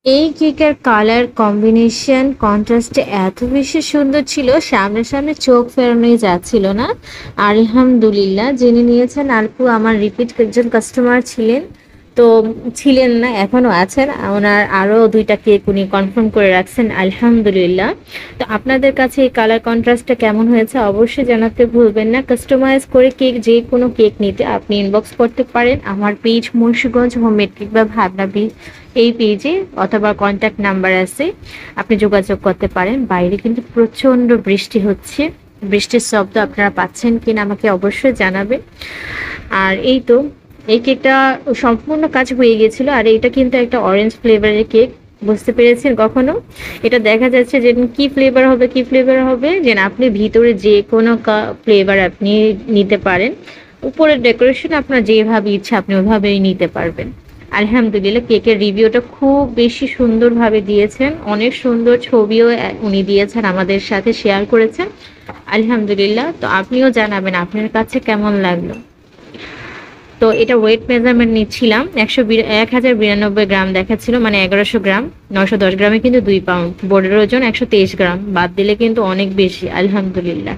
এই কেকের colour combination কন্ট্রাস্টে এত বেশি সুন্দর ছিল, সামনে সামনে চোখ ফেরানোই যাচ্ছিল না। আলহামদুলিল্লাহ, জেনে নিয়েছেন আপু আমার রিপিট একজন কাস্টমার ছিলেন। তো ছিলেন না, এখনো আছেন। ওনার আরও দুইটা কেক উনি কনফার্ম করে রাখছেন, আলহামদুলিল্লাহ। তো আপনাদের কাছে এই কালার কন্ট্রাস্টটা কেমন হয়েছে অবশ্যই জানাতে ভুলবেন না। কাস্টমাইজ করে কেক, যে কোনো কেক নিতে আপনি ইনবক্স করতে পারেন আমার পেজ মুন্সিগঞ্জ হোমমেড কেক বা ভাবনা এই পেজে, অথবা কন্ট্যাক্ট নাম্বার আছে, আপনি যোগাযোগ করতে পারেন। বাইরে কিন্তু প্রচণ্ড বৃষ্টি হচ্ছে, বৃষ্টির শব্দ আপনারা পাচ্ছেন কিনা আমাকে অবশ্যই জানাবেন। আর এই তো, এই কেকটা সম্পূর্ণ কাজ হয়ে গেছিল। আর এটা কিন্তু একটা অরেঞ্জ ফ্লেভারের কেক, বুঝতে পেরেছেন কখনো? এটা দেখা যাচ্ছে যে কি ফ্লেভার হবে, কি ফ্লেভার হবে, যে আপনি ভিতরে যে কোনো ফ্লেভার আপনি নিতে পারেন। উপরের ডেকোরেশন আপনার যেভাবে ইচ্ছা আপনি ওইভাবেই নিতে পারবেন। আলহামদুলিল্লাহ, কেকের রিভিউটা খুব বেশি সুন্দরভাবে দিয়েছেন, অনেক সুন্দর ছবিও উনি দিয়েছেন, আমাদের সাথে শেয়ার করেছেন। আলহামদুলিল্লাহ। তো আপনিও জানাবেন আপনার কাছে কেমন লাগলো। তো এটা ওয়েট মেজারমেন্ট নিচ্ছিলাম, 1092 গ্রাম দেখাচ্ছিল, মানে 1100 গ্রাম। 910 গ্রামে কিন্তু 2 পাউন্ড, বোর্ডের ওজন 123 গ্রাম, বাদ দিলে কিন্তু অনেক বেশি। আলহামদুলিল্লাহ।